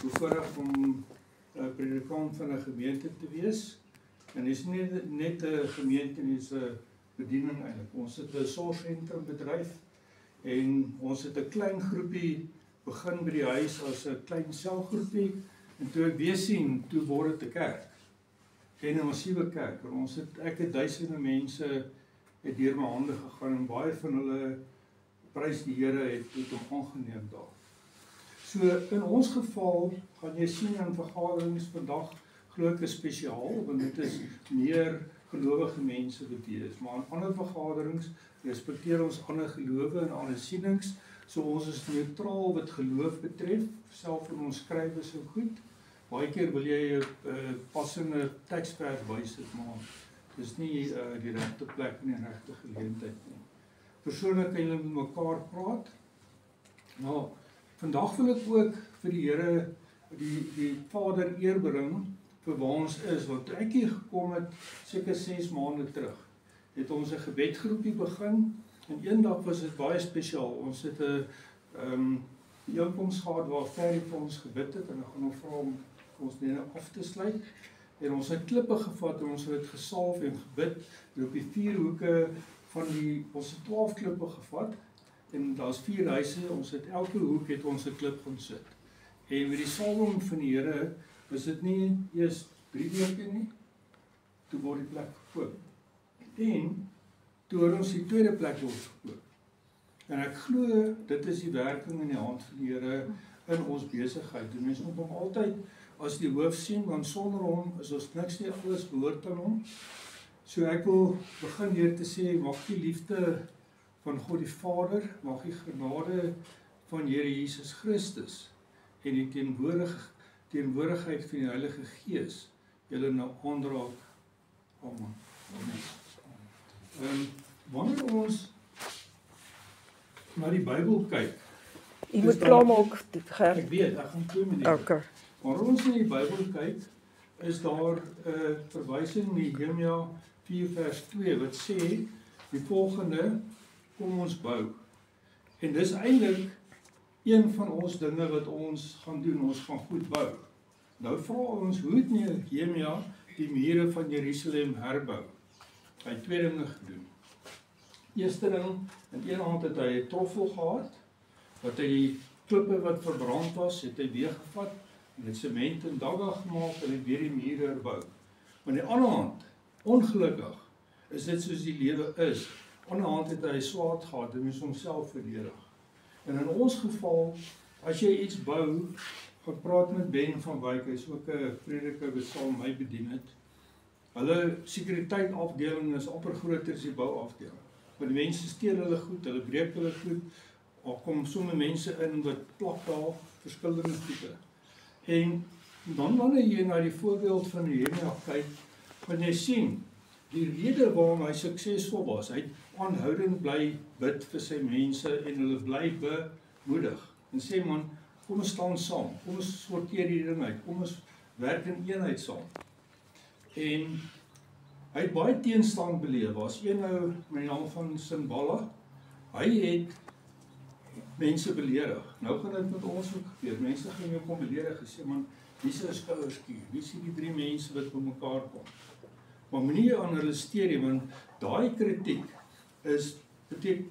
bevoorreg om predikant van 'n gemeente te wees. En is nie net 'n gemeente nie, is 'n bediening eintlik. Ons het 'n sorgsentrum bedryf en ons het 'n klein groepie begin by die huis as 'n klein selgroepie en toe ek weer sien, toe word dit 'n kerk. En 'n massiewe kerk. En ek het duisende mense het deur my hande gegaan en baie van hulle prys die Here het hom aangeneem daar. So in ons geval gaan jy sien aan vergaderings vandag glo ek is spesiaal, want dit is meer gelowige mense wat hier is. Maar aan ander vergaderings respekteer ons ander gelowe en ander sienings, so ons is neutraal wat geloof betref, self in ons skrywe so goed. Baie keer wil jy 'n passende teksvers wys het, maar dis nie die regte plek en die regte geleentheid nie. Persoonlik kan julle met mekaar praat. Nou, vandag wil ek ook vir die Here die Vader eer bring vir waar ons is, want toe ek hier gekom het, seker 6 maande terug, het ons 'n gebedgroepie begin, en eendag was dit baie spesiaal. Ons het 'n bijeenkoms gehad waar Ferry vir ons gebid het, en ek gaan hom vra om ons net af te sluit, en ons het klippe gevat, en ons het dit gesalf en gebid, en op die 4 hoeke van ons het 12 klippe gevat, en daar's 4 huise, ons het elke hoek het ons 'n klip gaan sit. En met die salwing van die Here, was dit nie eers 3 weke nie, toe word die plek verkoop. En toe word ons die tweede plek verkoop. En ek glo, dit is die werking in die hand van die Here in ons besigheid. En mens moet hom altyd as die hoof sien, want sonder hom is ons niks nie, alles behoort aan hom. So ek wil begin deur te sê, mag die liefde van God die Vader, mag die genade van Here Jesus Christus en die teenwoordigheid van die Heilige Gees julle nou aanraak. Amen. Wanneer ons na die Bybel kyk, jy moet klaar maak, Gert. ek weet, ek gaan 2 minute. Okay. Wanneer ons na die Bybel kyk, is daar 'n verwysing in Nehemia 4 vers 2 wat sê die volgende: kom ons bou. En dis eintlik een van ons dinge wat ons gaan doen, ons gaan goed bou. Nou vra ons, hoe het Nehemia die mure van Jerusalem herbou? Hy het 2 dinge gedoen. Eerste ding, in een hand het hy 'n troffel gehad, wat hy die klippe wat verbrand was, het hy weergevat, en het sement en dagga gemaak, en het weer die mure herbou. Maar in die ander hand, ongelukkig, is dit soos die lewe is. Aan die hand het hy 'n swaard gehad en moes homself verdedig. En in ons geval, as jy iets bou, gaan praat met Ben van Wyk, hy is ook 'n prediker wat sal my bedien het. Hulle sekuriteitafdeling is amper groter as die bouafdeling. Want die mense steel hulle goed, hulle breek hulle goed, daar kom sommige mense in wat plak daar verskillende goede. En dan wanneer jy na die voorbeeld van Nehemia kyk, kan jy sien, die rede waarom hy suksesvol was, hy het aanhoudend bly bid vir sy mense en hulle bly bemoedig. En sê man, kom ons staan saam, kom ons sorteer die ding uit, kom ons werk in eenheid saam. En hy het baie teenstand beleef, was een nou met die naam van Sanballat, hy het mense beledig. Nou gaan dit met ons ook gebeur, mense gaan jou kom beledig, gesê man, wie is 'n skouerskuur, wie is die 3 mense wat by mekaar kom. Maar moenie aan hulle steur nie, want daai kritiek is,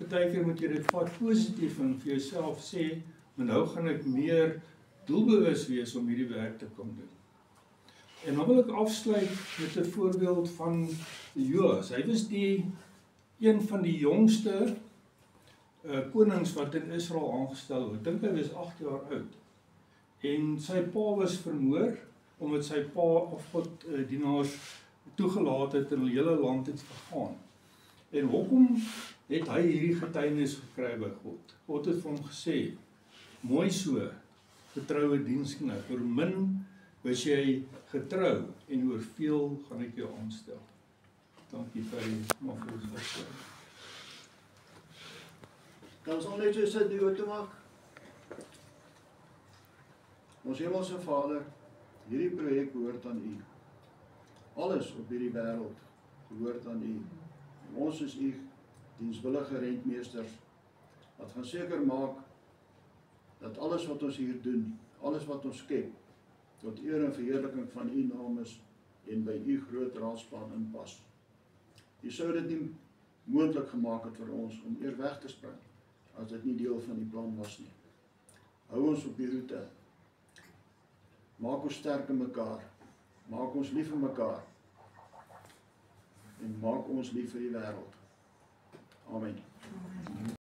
baie keer moet jy dit vat positief en vir jouself sê, maar nou gaan ek meer doelbewus wees om hierdie werk te kom doen. En dan wil ek afsluit met 'n voorbeeld van Joas. Hy was een van die jongste konings wat in Israel aangestel word. Ek dink hy was 8 jaar oud. En sy pa was vermoor, omdat sy pa afgod dienaars toegelaat het en die hele land het vergaan. En hoekom het hy hierdie getuienis gekry by God? God het vir hom gesê, mooi so, getroue diensknegt, oor min was jy getrou, en oor veel gaan ek jou aanstel. Dankie vir die afsluiting. Kan ons al net so sit die oor te maak? Ons Hemelse Vader, hierdie projek behoort aan U. Alles op hierdie wêreld behoort aan U. En ons is U dienswillige rentmeesters, wat gaan seker maak, dat alles wat ons hier doen, alles wat ons skep, tot eer en verheerliking van U naam is en by U groot raadsplan inpas. U sou dit nie moontlik gemaak het vir ons om eer weg te spring, as dit nie deel van die plan was nie. Hou ons op die roete. Maak ons sterk in mekaar. Maak ons lief vir mekaar. En maak ons lief vir die wêreld. Amen.